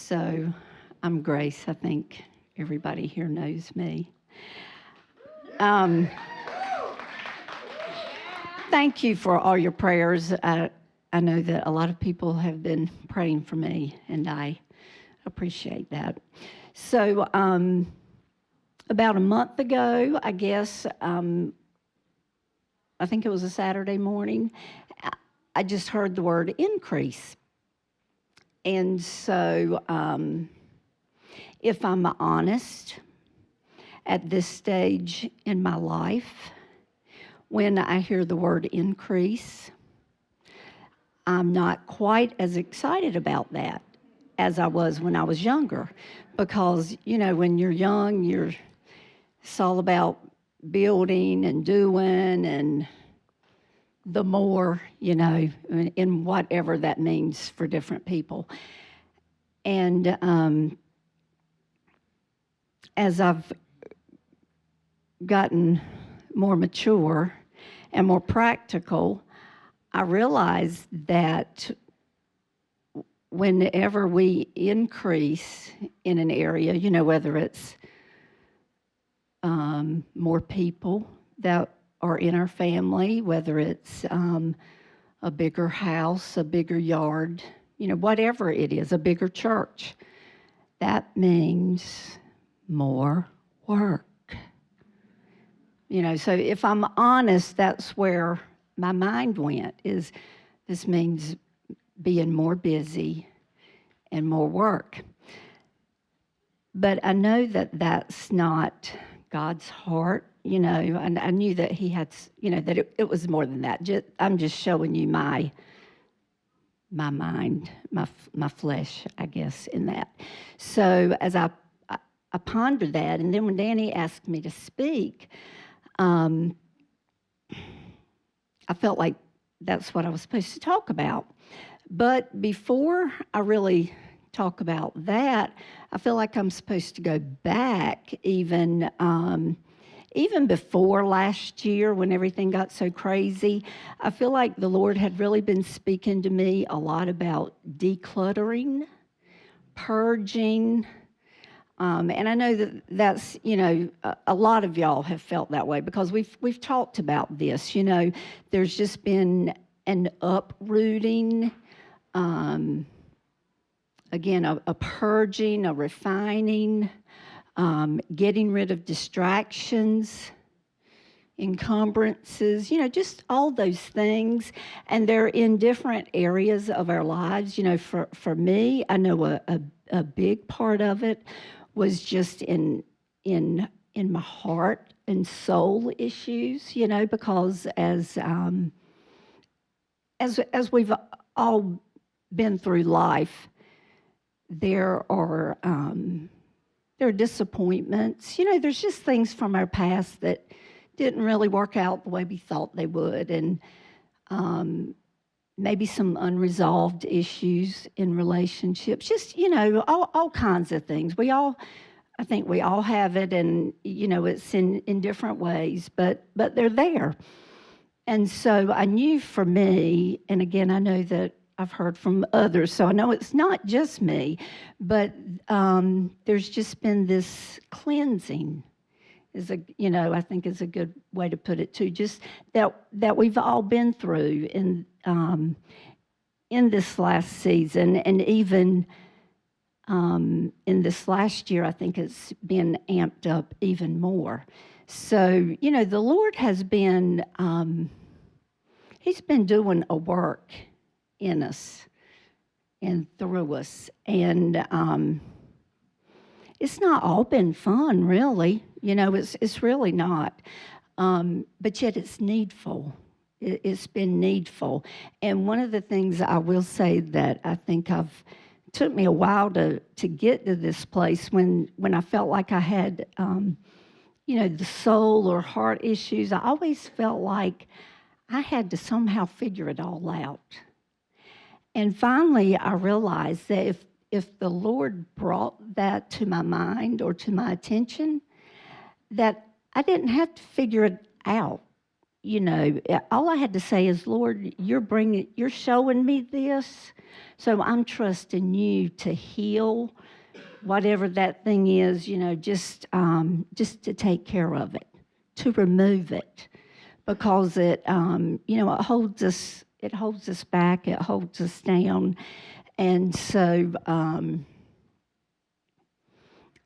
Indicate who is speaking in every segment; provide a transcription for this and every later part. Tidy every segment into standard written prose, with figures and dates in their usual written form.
Speaker 1: So I'm Grace. I think everybody here knows me. Um, Thank you for all your prayers. I know that a lot of people have been praying for me, and I appreciate that. So about a month ago, I guess, I think it was a Saturday morning, I just heard the word increase. And so if I'm honest, at this stage in my life, when I hear the word increase, I'm not quite as excited about that as I was when I was younger. Because, when you're young, it's all about building and doing and the more, in whatever that means for different people. And as I've gotten more mature and more practical, I realize that whenever we increase in an area, whether it's more people that are in our family, whether it's a bigger house, a bigger yard, whatever it is, a bigger church, that means more work. So if I'm honest, that's where my mind went, is this means being more busy and more work. But I know that that's not God's heart, and I knew that he had, that it was more than that. I'm just showing you my mind, my flesh, I guess, in that. So as I pondered that, and then when Danny asked me to speak, I felt like that's what I was supposed to talk about. But before I really talk about that, I feel like I'm supposed to go back even before last year when everything got so crazy. I feel like the Lord had really been speaking to me a lot about decluttering, purging. And I know that's, a lot of y'all have felt that way because we've talked about this. There's just been an uprooting, again, a purging, a refining, getting rid of distractions, encumbrances, just all those things. And they're in different areas of our lives. For me, I know a big part of it was just in my heart and soul issues, because as we've all been through life, there are disappointments. There's just things from our past that didn't really work out the way we thought they would, and maybe some unresolved issues in relationships, just, all kinds of things. I think we all have it, and, it's in different ways, but they're there. And so I knew for me, and again, I know that I've heard from others, so I know it's not just me, but there's just been this cleansing, I think is a good way to put it too, just that we've all been through in this last season, and even in this last year, I think it's been amped up even more. So, the Lord has been, He's been doing a work in us and through us. And it's not all been fun, really. It's really not. But yet it's needful. It's been needful. And one of the things I will say that I think took me a while to get to this place when I felt like I had, the soul or heart issues. I always felt like I had to somehow figure it all out. And finally, I realized that if the Lord brought that to my mind or to my attention, that I didn't have to figure it out. all I had to say is, Lord, you're showing me this, so I'm trusting you to heal whatever that thing is, just to take care of it, to remove it, because it holds us back, it holds us down, and so I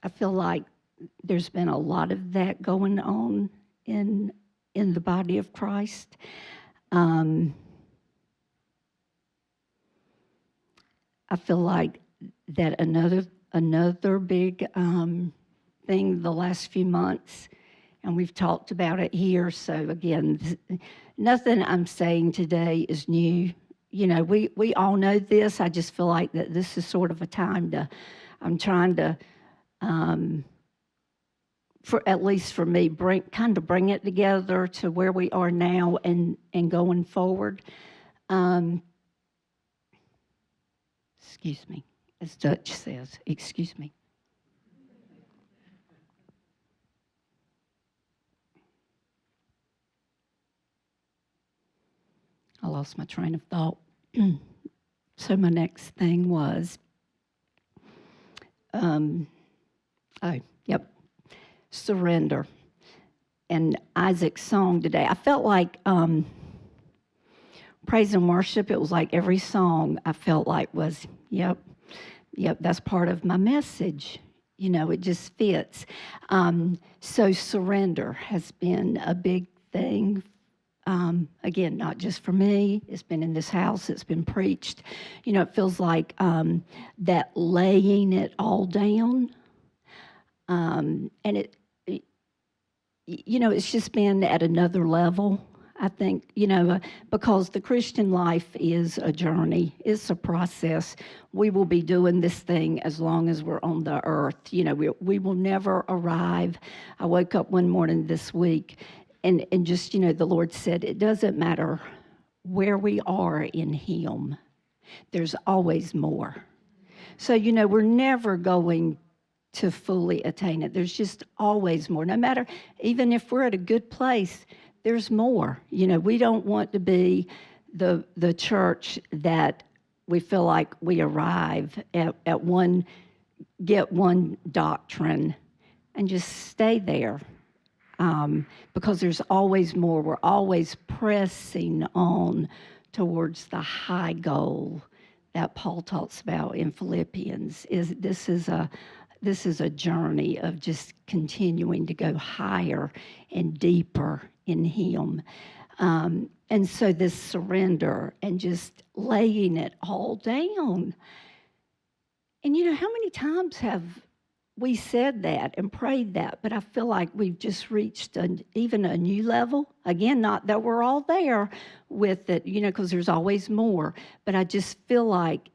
Speaker 1: feel like there's been a lot of that going on in the body of Christ. I feel like that another big thing the last few months, and we've talked about it here. So again, nothing I'm saying today is new. We all know this. I just feel like that this is sort of a time I'm trying to, for at least for me, bring it together to where we are now and going forward. Excuse me, as Dutch says, excuse me. I lost my train of thought. So my next thing was, surrender. And Isaac's song today, I felt like praise and worship, it was like every song I felt like was, yep, that's part of my message. It just fits. So surrender has been a big thing. Again, not just for me. It's been in this house. It's been preached. It feels like that laying it all down. And it's just been at another level, I think, because the Christian life is a journey. It's a process. We will be doing this thing as long as we're on the earth. We will never arrive. I woke up one morning this week and just, the Lord said, it doesn't matter where we are in Him. There's always more. So, we're never going to fully attain it. There's just always more. No matter, even if we're at a good place, there's more. We don't want to be the church that we feel like we arrive at get one doctrine and just stay there. Because there's always more. We're always pressing on towards the high goal that Paul talks about in Philippians. This is a journey of just continuing to go higher and deeper in Him. And so this surrender and just laying it all down. And how many times have we said that and prayed that, but I feel like we've just reached even a new level. Again, not that we're all there with it, because there's always more. But I just feel like,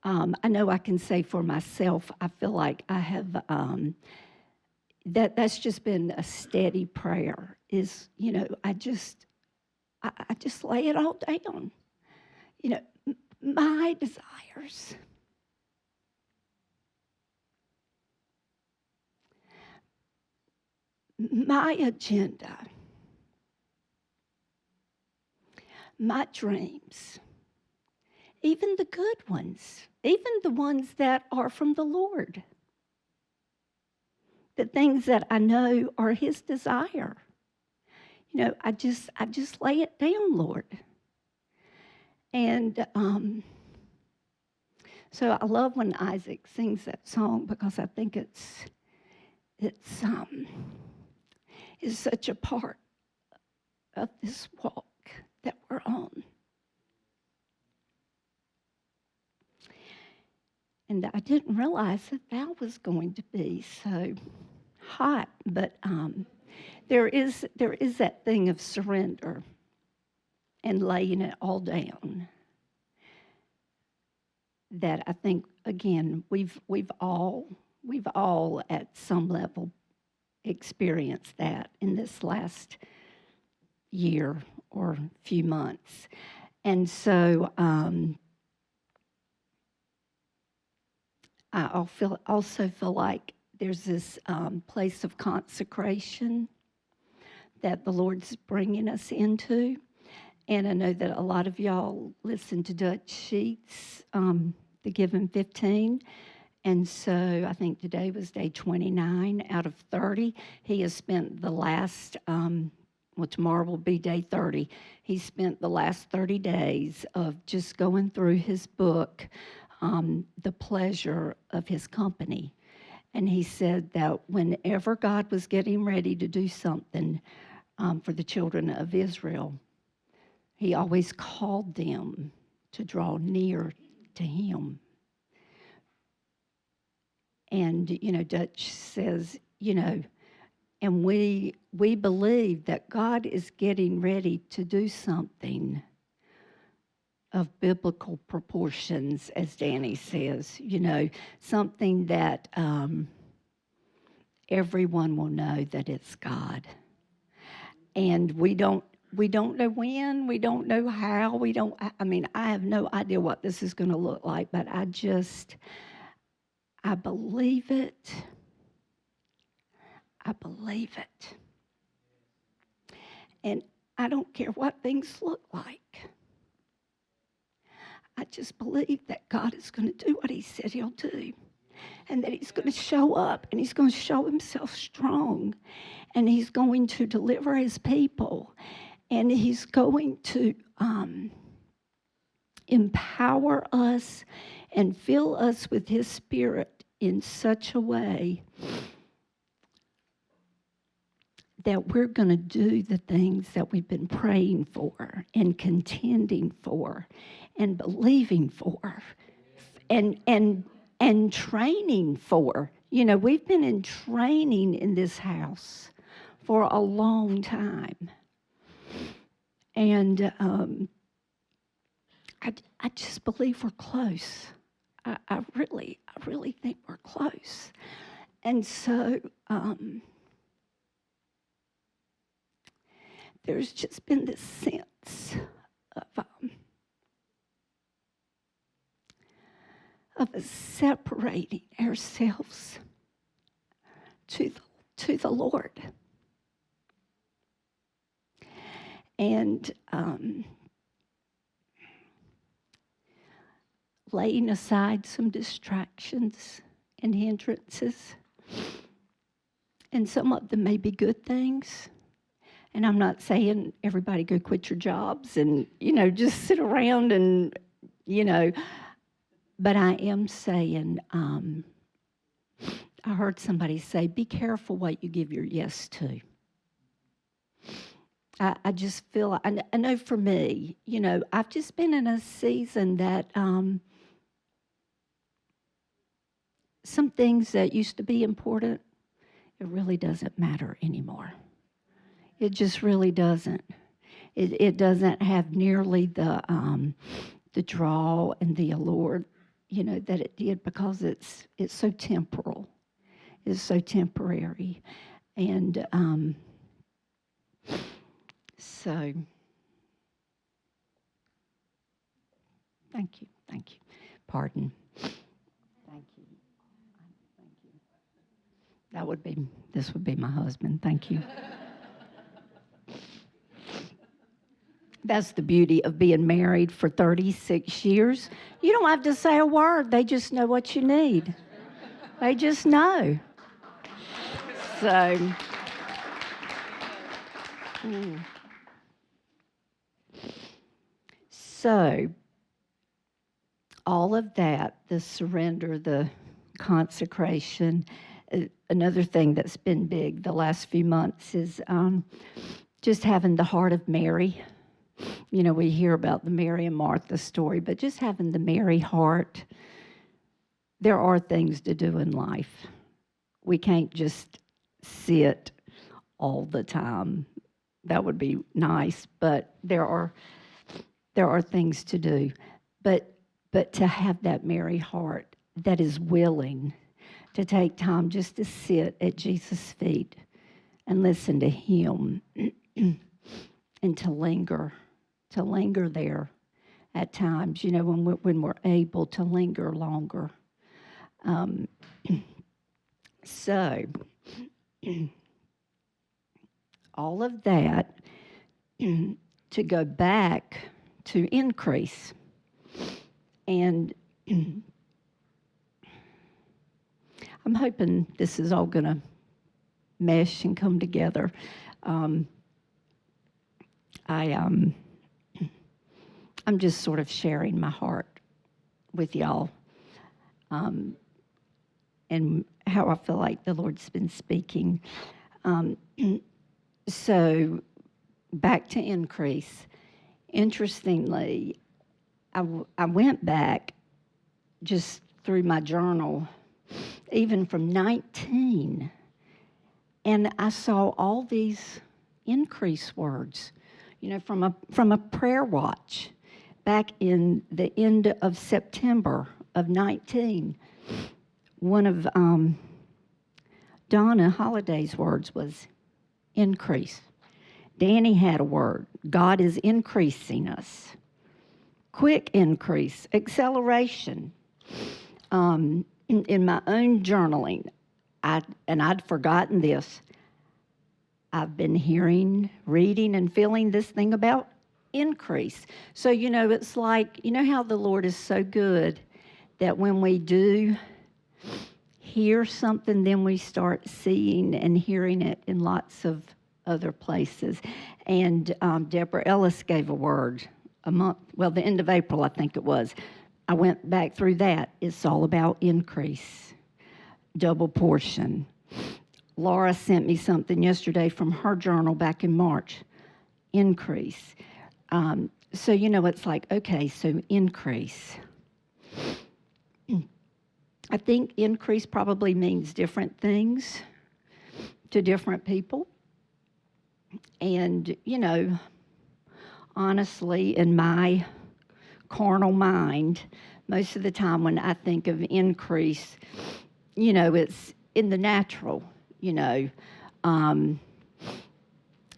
Speaker 1: I know I can say for myself, I feel like I have, that's just been a steady prayer is, I just lay it all down. My desires. My agenda, my dreams, even the good ones, even the ones that are from the Lord, the things that I know are His desire. I just lay it down, Lord. And so I love when Isaac sings that song because I think it's such a part of this walk that we're on. And I didn't realize that was going to be so hot, but there is that thing of surrender and laying it all down. That I think again we've all at some level experienced that in this last year or few months. And so I also feel like there's this place of consecration that the Lord's bringing us into. And I know that a lot of y'all listen to Dutch Sheets, the Given 15. And so I think today was day 29 out of 30. He has spent the last, tomorrow will be day 30. He spent the last 30 days of just going through his book, The Pleasure of His Company. And he said that whenever God was getting ready to do something for the children of Israel, he always called them to draw near to him. And, Dutch says, and we believe that God is getting ready to do something of biblical proportions, as Danny says, something that everyone will know that it's God. And we don't know when, we don't know how, I have no idea what this is going to look like, but I believe it. I believe it. And I don't care what things look like. I just believe that God is going to do what he said he'll do. And that he's going to show up and he's going to show himself strong. And he's going to deliver his people. And he's going to empower us and fill us with his Spirit in such a way that we're going to do the things that we've been praying for and contending for and believing for and training for. We've been in training in this house for a long time. And I just believe we're close. I really think we're close. And so there's just been this sense of us separating ourselves to the Lord. And laying aside some distractions and hindrances. And some of them may be good things. And I'm not saying everybody go quit your jobs and, just sit around and, but I am saying, I heard somebody say, be careful what you give your yes to. I just feel, I know for me, I've just been in a season that some things that used to be important, it really doesn't matter anymore. It just really doesn't. It doesn't have nearly the draw and the allure, that it did, because it's so temporal. It's so temporary. And so, thank you. Pardon. Thank you. This would be my husband. Thank you. That's the beauty of being married for 36 years. You don't have to say a word. They just know what you need. They just know. So, all of that, the surrender, the consecration, another thing that's been big the last few months is just having the heart of Mary. We hear about the Mary and Martha story, but just having the Mary heart. There are things to do in life. We can't just sit all the time. That would be nice, but there are things to do. But to have that Mary heart that is willing to take time just to sit at Jesus' feet and listen to him and to linger there at times, when we're able to linger longer. So all of that to go back to increase. And I'm hoping this is all going to mesh and come together. I'm just sort of sharing my heart with y'all, and how I feel like the Lord's been speaking. So back to increase. Interestingly, I went back just through my journal, even from 19, and I saw all these increase words, from a prayer watch back in the end of September of 19. One of Donna Holliday's words was increase. Danny had a word, God is increasing us. Quick increase, acceleration. In my own journaling, I'd forgotten this. I've been hearing, reading, and feeling this thing about increase. So, it's like, how the Lord is so good that when we do hear something, then we start seeing and hearing it in lots of other places. And Deborah Ellis gave a word the end of April, I think it was. I went back through that. It's all about increase, double portion. Laura sent me something yesterday from her journal back in March, increase. So, it's like, okay, so increase. I think increase probably means different things to different people. And, honestly, in my carnal mind, most of the time when I think of increase, it's in the natural,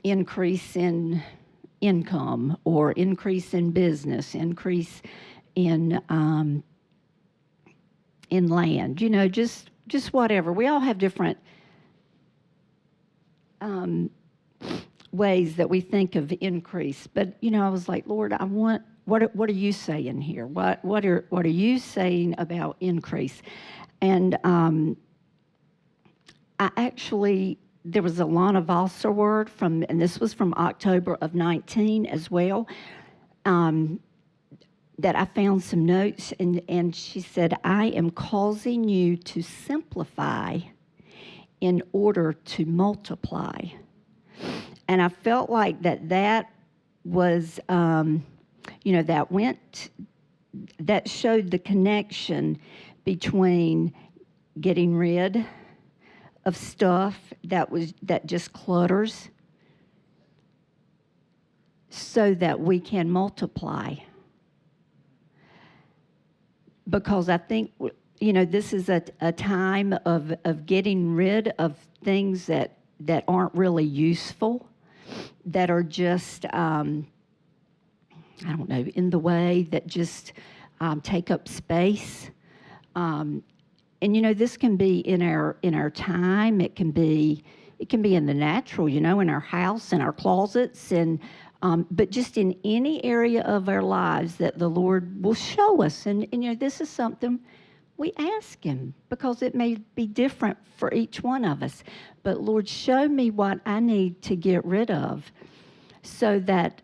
Speaker 1: increase in income or increase in business, increase in land, just whatever. We all have different ways that we think of increase. But, I was like, Lord, I want, what are you saying here? What are you saying about increase? And there was a Lana Valser word and this was from October of 19 as well, that I found some notes, and she said, I am causing you to simplify in order to multiply. And I felt like that was, that showed the connection between getting rid of stuff that just clutters so that we can multiply. Because I think, this is a time of getting rid of things that aren't really useful, that are just, in the way, that just take up space. And this can be in our time. It can be in the natural, in our house, in our closets, and but just in any area of our lives that the Lord will show us. And this is something we ask Him, because it may be different for each one of us. But Lord, show me what I need to get rid of so that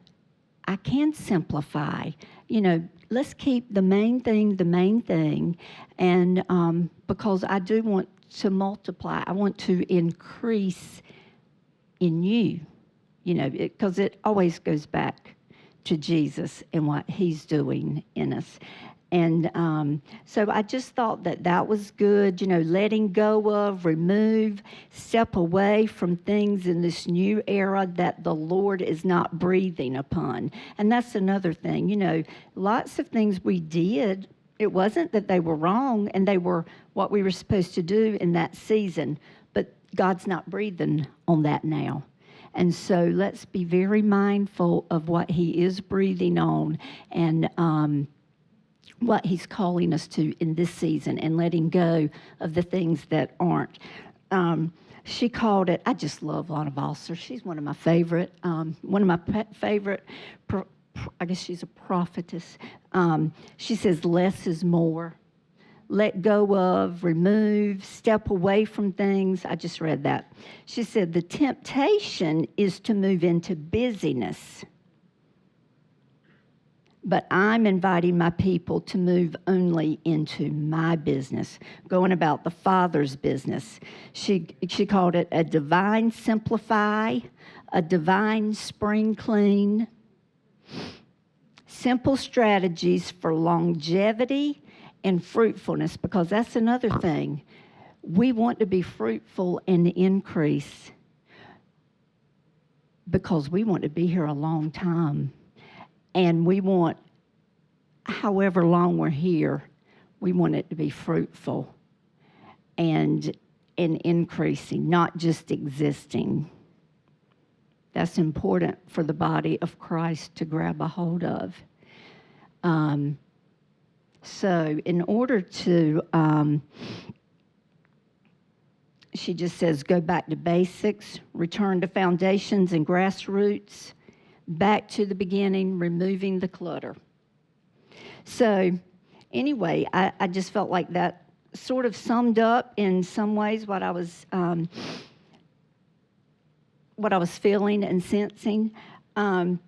Speaker 1: I can simplify. Let's keep the main thing. And because I do want to multiply, I want to increase in you, because it always goes back to Jesus and what He's doing in us. And so I just thought that was good, letting go of, remove, step away from things in this new era that the Lord is not breathing upon. And that's another thing, lots of things we did, it wasn't that they were wrong and they were what we were supposed to do in that season, but God's not breathing on that now. And so let's be very mindful of what He is breathing on, and what He's calling us to in this season, and letting go of the things that aren't. She called it, I just love Lana Bosser. She's one of my favorite, favorite, I guess she's a prophetess. She says, less is more. Let go of, remove, step away from things. I just read that. She said, the temptation is to move into busyness. But I'm inviting my people to move only into my business, going about the Father's business. She called it a divine simplify, a divine spring clean, simple strategies for longevity and fruitfulness, because that's another thing. We want to be fruitful and increase because we want to be here a long time. And we want, however long we're here, we want it to be fruitful and increasing, not just existing. That's important for the body of Christ to grab a hold of. So in order to, she just says, go back to basics, return to foundations and grassroots, back to the beginning, removing the clutter. So anyway, I just felt like that sort of summed up in some ways what I was feeling and sensing. I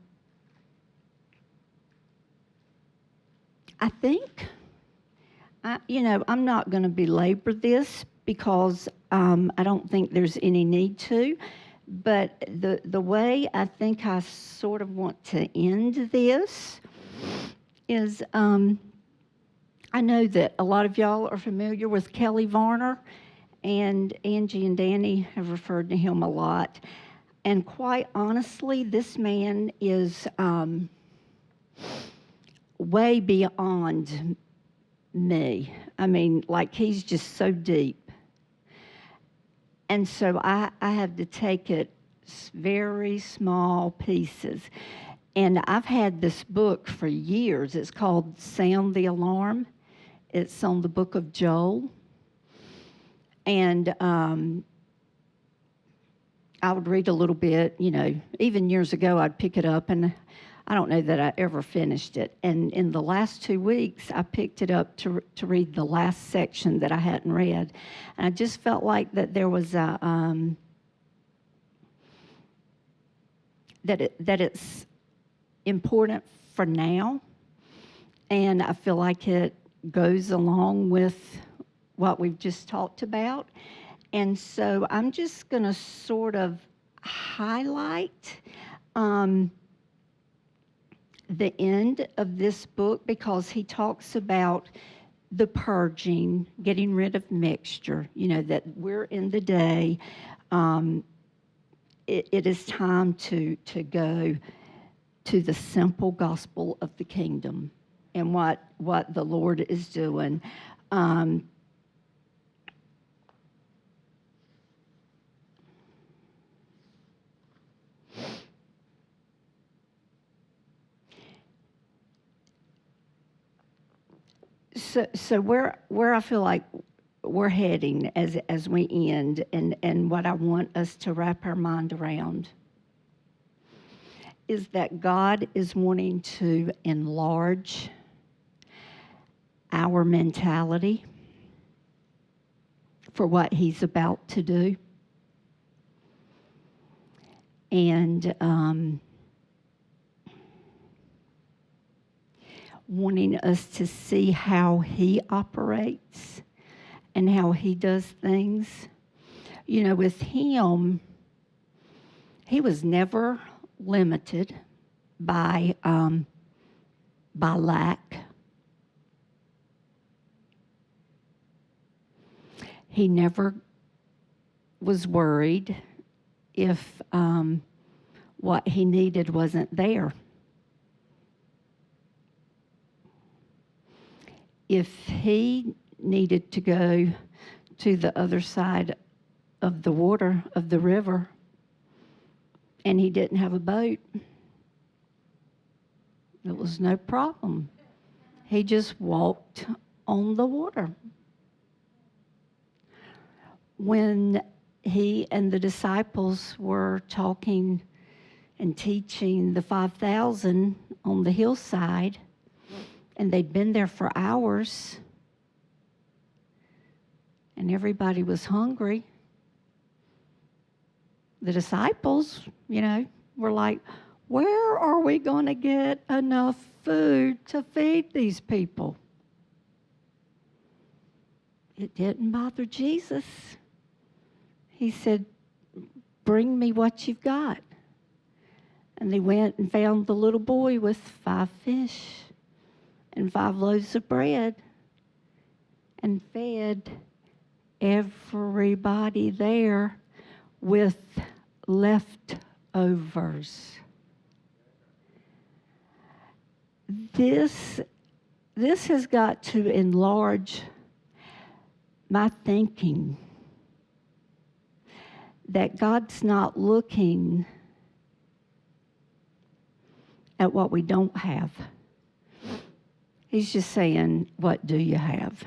Speaker 1: think, I'm not going to belabor this because I don't think there's any need to. But the way I think I sort of want to end this is I know that a lot of y'all are familiar with Kelly Varner, and Angie and Danny have referred to him a lot. And quite honestly, this man is way beyond me. I mean, like, he's just so deep. And so I have to take it very small pieces. And I've had this book for years. It's called Sound the Alarm. It's on the book of Joel. And I would read a little bit, even years ago I'd pick it up, and I don't know that I ever finished it. And in the last 2 weeks, I picked it up to read the last section that I hadn't read. And I just felt like that there was a, that it's important for now. And I feel like it goes along with what we've just talked about. And so I'm just going to sort of highlight the end of this book, because he talks about the purging, getting rid of mixture, that we're in the day. It is time to go to the simple gospel of the kingdom and what the Lord is doing. So where I feel like we're heading as we end, and what I want us to wrap our mind around, is that God is wanting to enlarge our mentality for what He's about to do. And wanting us to see how He operates and how He does things. With Him, He was never limited by lack. He never was worried if what He needed wasn't there. If He needed to go to the other side of the water, of the river, and He didn't have a boat, it was no problem. He just walked on the water. When he and the disciples were talking and teaching the 5,000 on the hillside, and they'd been there for hours, and everybody was hungry. The disciples, were like, where are we going to get enough food to feed these people? It didn't bother Jesus. He said, bring me what you've got. And they went and found the little boy with 5 fish and 5 loaves of bread and fed everybody there with leftovers. This has got to enlarge my thinking that God's not looking at what we don't have. He's just saying, what do you have?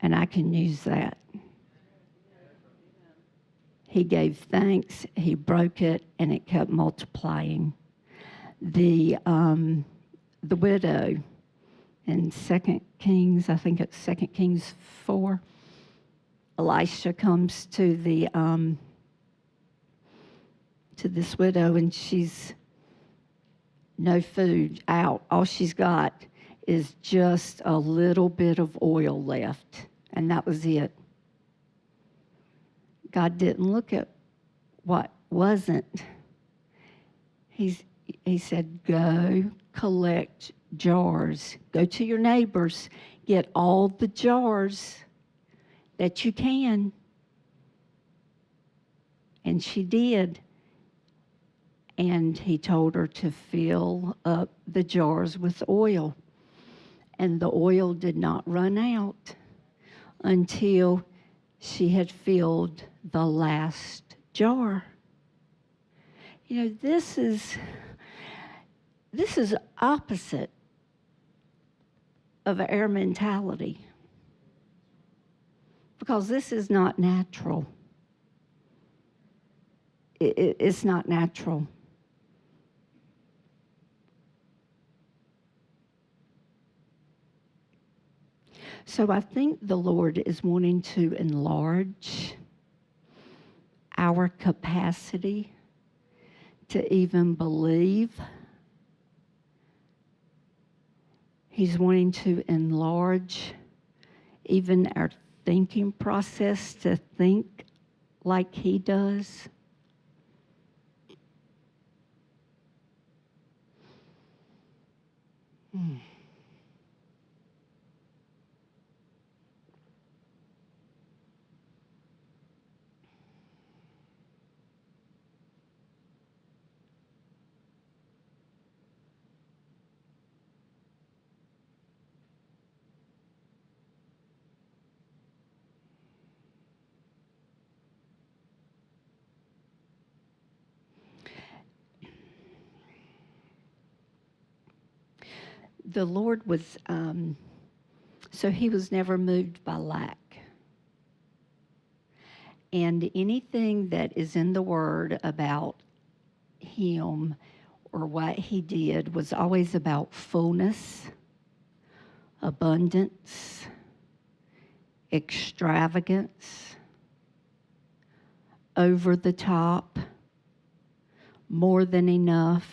Speaker 1: And I can use that. He gave thanks, he broke it, and it kept multiplying. The widow in 2 Kings, I think it's 2 Kings 4, Elisha comes to this widow, and she's no food out. All she's got is just a little bit of oil left, and that was it. God didn't look at what wasn't. He said, go collect jars. Go to your neighbors. Get all the jars that you can. And she did. And he told her to fill up the jars with oil. And the oil did not run out until she had filled the last jar. This is opposite of our mentality, because this is not natural. It's not natural. So I think the Lord is wanting to enlarge our capacity to even believe. He's wanting to enlarge even our thinking process to think like He does. The Lord was, so He was never moved by lack. And anything that is in the Word about Him or what He did was always about fullness, abundance, extravagance, over the top, more than enough.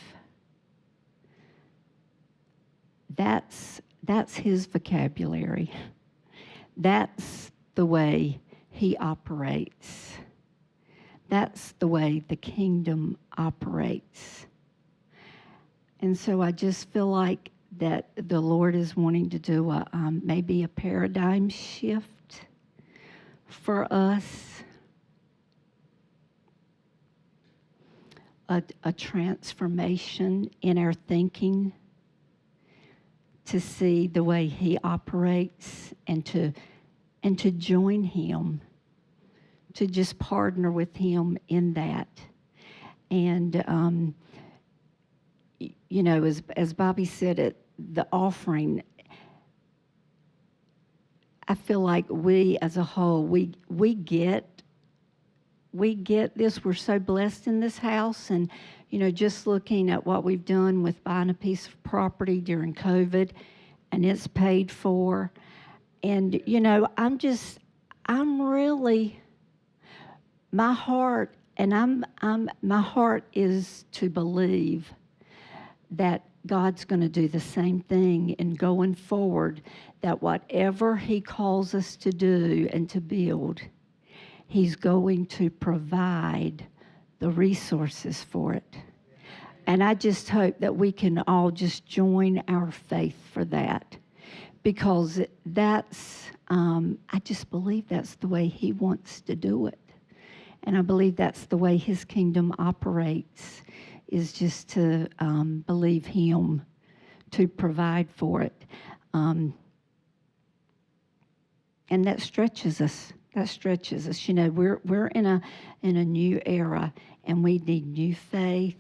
Speaker 1: That's His vocabulary. That's the way He operates. That's the way the kingdom operates. And so I just feel like that the Lord is wanting to do maybe a paradigm shift for us, a transformation in our thinking, to see the way He operates and to join Him, to just partner with Him in that. And, as Bobby said, the offering, I feel like we as a whole, we get we get this. We're so blessed in this house. And, just looking at what we've done with buying a piece of property during COVID, and it's paid for. And, I'm really, my heart, and my heart is to believe that God's going to do the same thing in going forward, that whatever He calls us to do and to build, He's going to provide the resources for it. And I just hope that we can all just join our faith for that, because I just believe that's the way He wants to do it. And I believe that's the way His kingdom operates, is just to believe Him to provide for it. And that stretches us. That stretches us. We're in a new era, and we need new faith.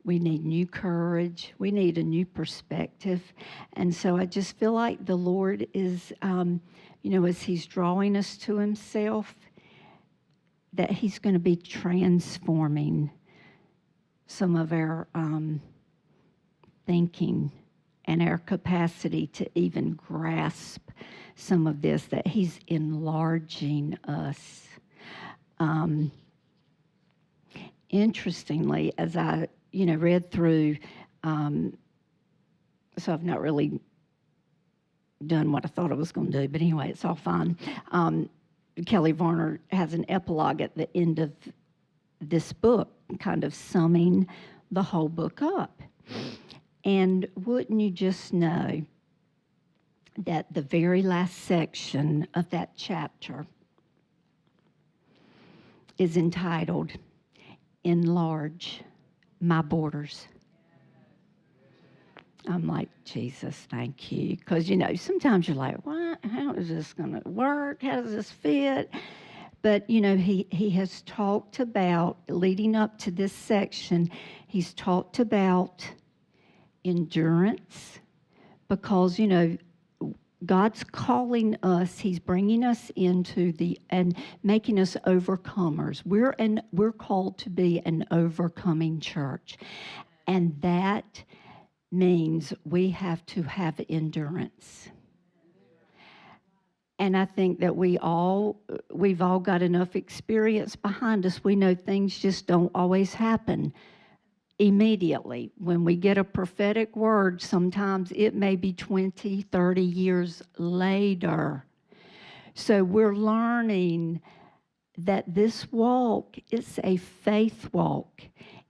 Speaker 1: We need new courage. We need a new perspective. And so I just feel like the Lord is, as He's drawing us to Himself, that He's going to be transforming some of our thinking and our capacity to even grasp some of this, that He's enlarging us. Interestingly, as I read through, so I've not really done what I thought I was going to do, but anyway, it's all fine. Kelly Varner has an epilogue at the end of this book, kind of summing the whole book up. And wouldn't you just know that the very last section of that chapter is entitled, "Enlarge My Borders." I'm like, Jesus, thank you. Because, sometimes you're like, what? How is this going to work? How does this fit? But, he has talked about, leading up to this section, he's talked about endurance, because, God's calling us. He's bringing us into and making us overcomers. We're called to be an overcoming church. And that means we have to have endurance. And I think that we've all got enough experience behind us. We know things just don't always happen immediately. When we get a prophetic word, sometimes it may be 20, 30 years later. So we're learning that this walk is a faith walk.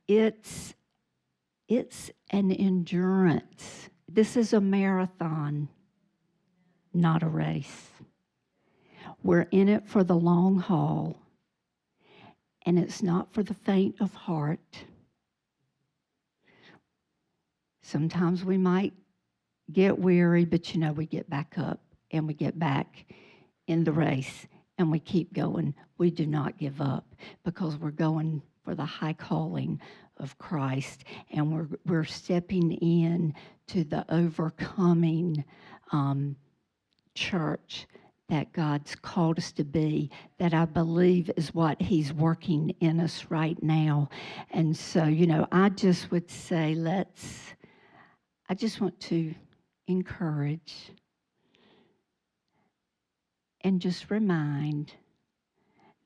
Speaker 1: It's an endurance. This is a marathon, not a race. We're in it for the long haul, and it's not for the faint of heart. Sometimes we might get weary, but we get back up and we get back in the race and we keep going. We do not give up, because we're going for the high calling of Christ, and we're stepping in to the overcoming church that God's called us to be, that I believe is what He's working in us right now. And so, I just would say I just want to encourage and just remind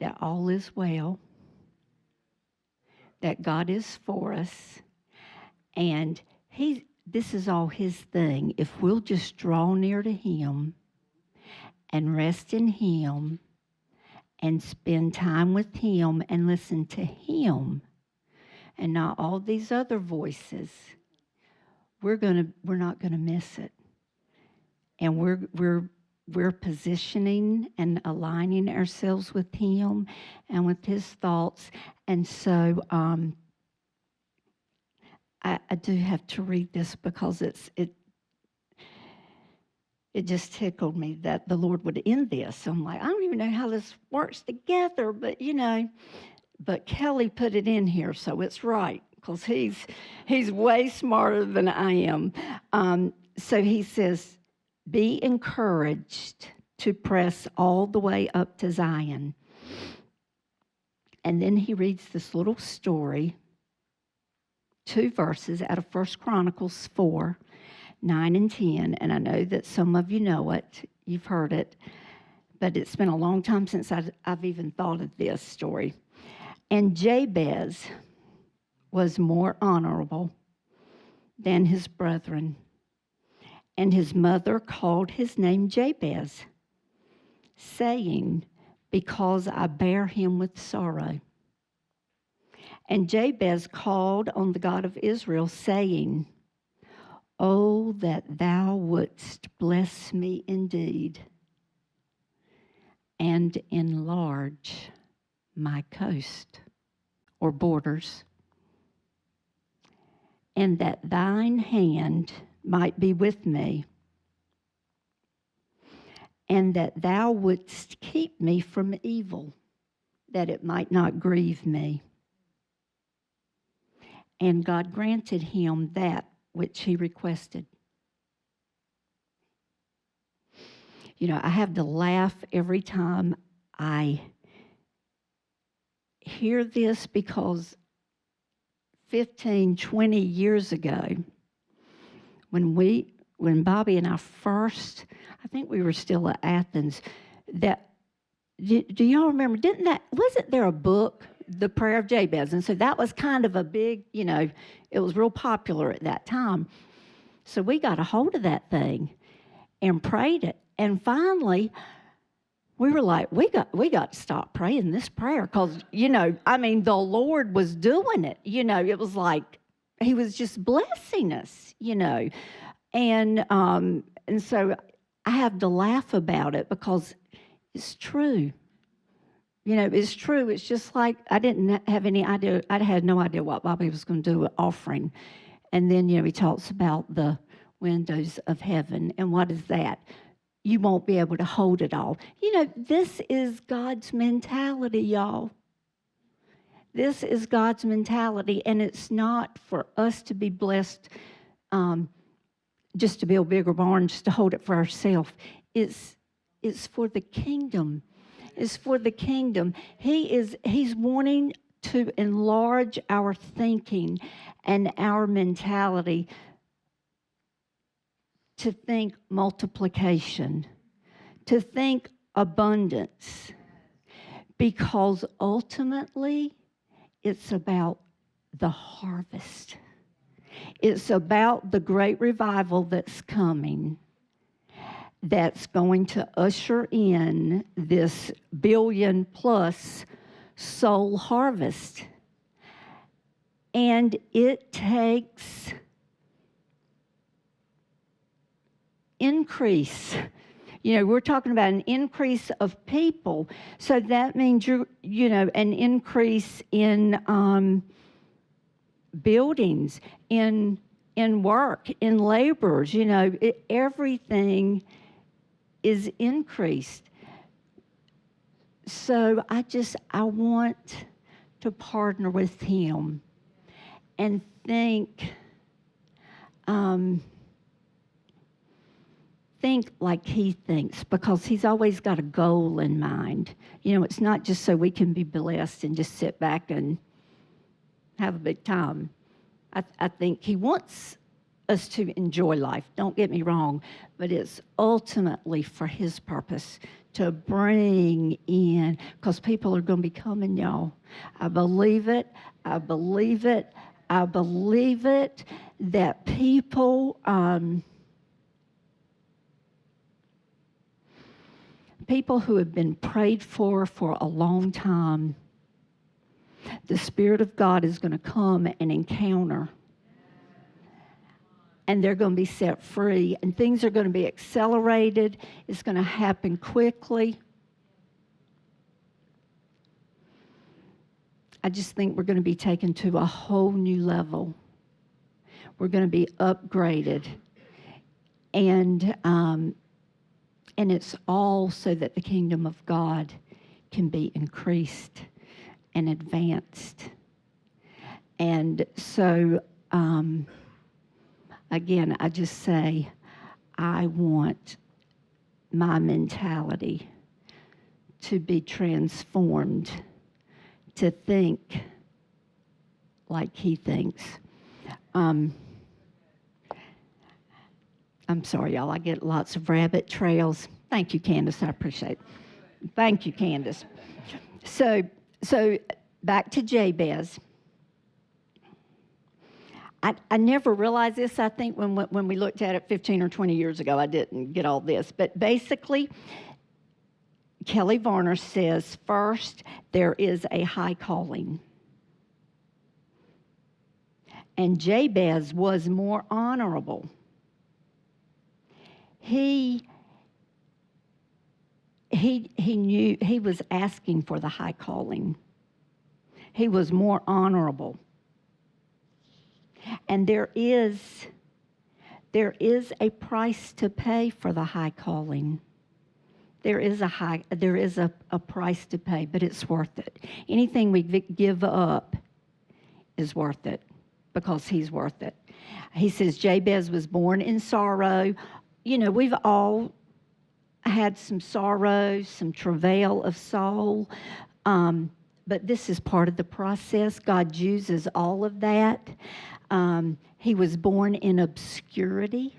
Speaker 1: that all is well, that God is for us, and this is all His thing. If we'll just draw near to Him and rest in Him and spend time with Him and listen to Him and not all these other voices, we're not gonna miss it. And we're positioning and aligning ourselves with Him and with His thoughts. And so I do have to read this, because it just tickled me that the Lord would end this. I'm like, I don't even know how this works together, but but Kelly put it in here, so it's right, because he's way smarter than I am. So he says, be encouraged to press all the way up to Zion. And then he reads this little story, 2 verses out of 1 Chronicles 4, 9 and 10. And I know that some of you know it. You've heard it. But it's been a long time since I've even thought of this story. And Jabez was more honorable than his brethren. And his mother called his name Jabez, saying, because I bear him with sorrow. And Jabez called on the God of Israel, saying, oh, that thou wouldst bless me indeed, and enlarge my coast or borders, and that thine hand might be with me, and that thou wouldst keep me from evil, that it might not grieve me. And God granted him that which he requested. You know, I have to laugh every time I hear this, because 15, 20 years ago, when Bobby and I first, I think we were still at Athens, do y'all remember, wasn't there a book, The Prayer of Jabez? And so that was kind of a big, it was real popular at that time. So we got a hold of that thing and prayed it. And finally, we were like, we got to stop praying this prayer, because, the Lord was doing it. It was like he was just blessing us, And so I have to laugh about it, because it's true. It's true. It's just like I didn't have any idea. I had no idea what Bobby was going to do with offering. And then, he talks about the windows of heaven. And what is that? You won't be able to hold it all. This is God's mentality, y'all. This is God's mentality, and it's not for us to be blessed just to build bigger barns, to hold it for ourselves. It's for the kingdom. It's for the kingdom. He's wanting to enlarge our thinking and our mentality to think multiplication, to think abundance, because ultimately it's about the harvest. It's about the great revival that's coming, that's going to usher in this 1 billion+ soul harvest. And it takes increase. We're talking about an increase of people. So that means an increase in buildings, in work, in laborers. Everything is increased. So I want to partner with him and think like he thinks, because he's always got a goal in mind. It's not just so we can be blessed and just sit back and have a big time. I think he wants us to enjoy life, don't get me wrong, but it's ultimately for his purpose, to bring in, because people are going to be coming, y'all. I believe it, that people who have been prayed for a long time, the Spirit of God is going to come and encounter, and they're going to be set free, and things are going to be accelerated. It's going to happen quickly. I just think we're going to be taken to a whole new level. We're going to be upgraded, and it's all so that the kingdom of God can be increased and advanced. And so, again, I just say, I want my mentality to be transformed to think like he thinks. I'm sorry, y'all. I get lots of rabbit trails. Thank you, Candace. I appreciate it. Thank you, Candace. So back to Jabez. I never realized this. I think when we looked at it 15 or 20 years ago, I didn't get all this. But basically, Kelly Varner says, first, there is a high calling. And Jabez was more honorable. He knew he was asking for the high calling. He was more honorable. And there is a price to pay for the high calling. There is a price to pay, but it's worth it. Anything we give up is worth it because he's worth it. He says Jabez was born in sorrow. You know, we've all had some sorrow, some travail of soul, but this is part of the process. God uses all of that. He was born in obscurity.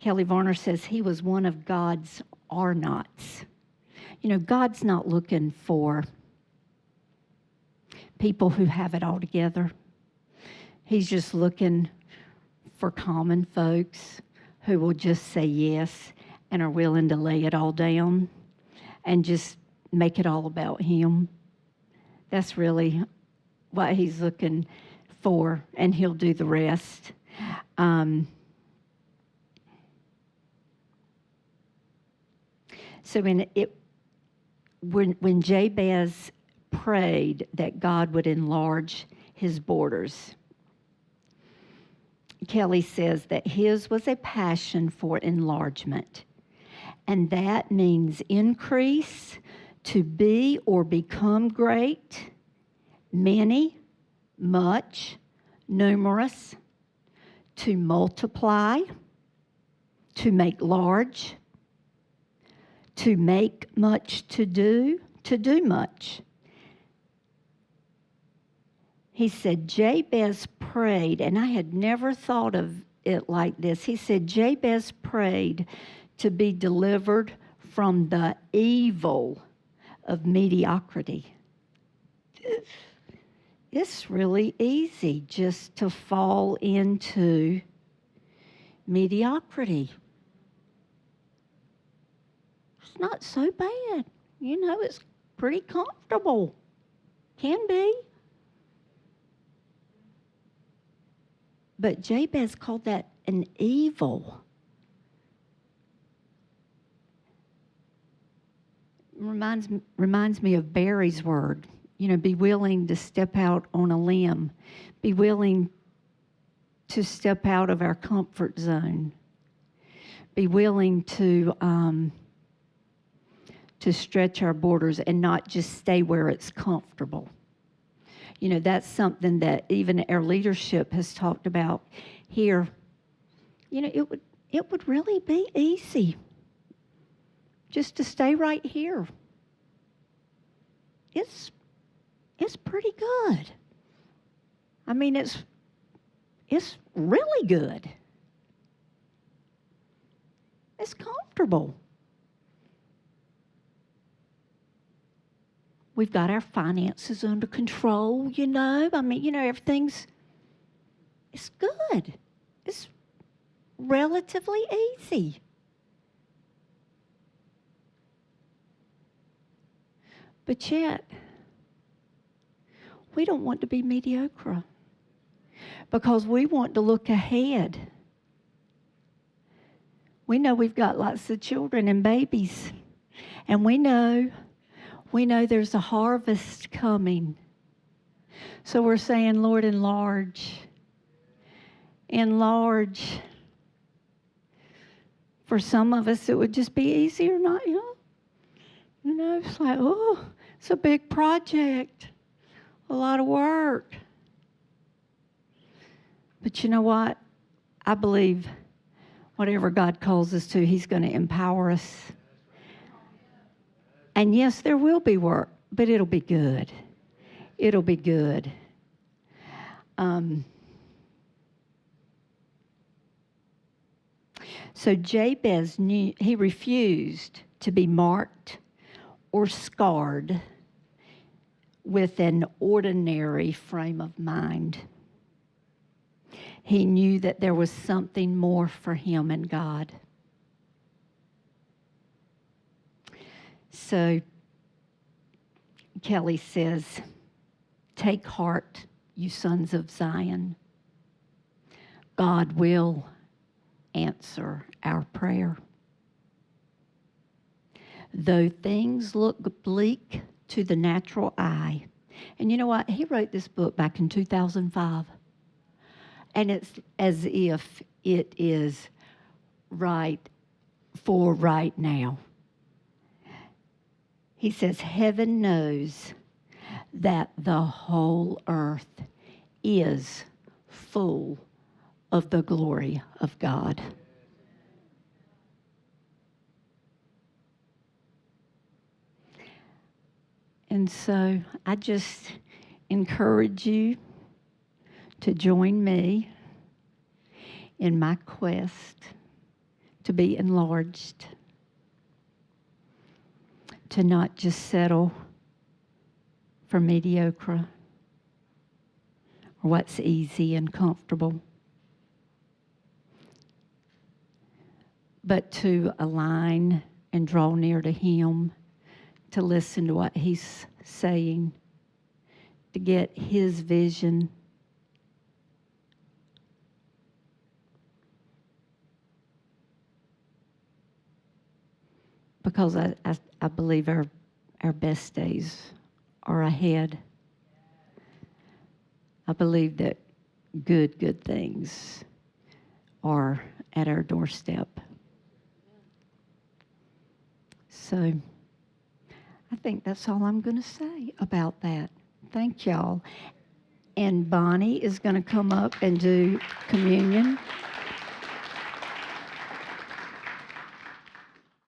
Speaker 1: Kelly Varner says he was one of God's are-nots. You know, God's not looking for people who have it all together. He's just looking for common folks who will just say yes and are willing to lay it all down and just make it all about him. That's really what he's looking for, and he'll do the rest. So when Jabez prayed that God would enlarge his borders, Kelly says that his was a passion for enlargement, and that means increase, to be or become great, many, much, numerous, to multiply, to make large, to make much, to do much. He said Jabez prayed, and I had never thought of it like this. He said Jabez prayed to be delivered from the evil of mediocrity. It's really easy just to fall into mediocrity. It's not so bad. You know, it's pretty comfortable. Can be. But Jabez called that an evil. Reminds me of Barry's word. You know, be willing to step out on a limb. Be willing to step out of our comfort zone. Be willing to stretch our borders and not just stay where it's comfortable. You know, that's something that even our leadership has talked about here. You know, it would really be easy just to stay right here. It's pretty good. I mean, it's really good. It's comfortable. We've got our finances under control, you know. I mean, you know, it's good. It's relatively easy. But yet, we don't want to be mediocre because we want to look ahead. We know we've got lots of children and babies, and we know there's a harvest coming. So we're saying, Lord, enlarge. Enlarge. For some of us, it would just be easier, not, you know, it's like, oh, it's a big project, a lot of work. But you know what? I believe whatever God calls us to, He's going to empower us. And yes, there will be work. but it'll be good. It'll be good. So Jabez knew he refused to be marked or scarred with an ordinary frame of mind. He knew that there was something more for him and God. So Kelly says, "Take heart, you sons of Zion. God will answer our prayer. Though things look bleak to the natural eye." And you know what? He wrote this book back in 2005. And it's as if it is right for right now. He says, "Heaven knows that the whole earth is full of the glory of God." And so I just encourage you to join me in my quest to be enlarged, to not just settle for mediocre or what's easy and comfortable, but to align and draw near to Him, to listen to what He's saying, to get His vision. Because I believe our best days are ahead. I believe that good things are at our doorstep. So I think that's all I'm going to say about that. Thank y'all. And Bonnie is going to come up and do communion.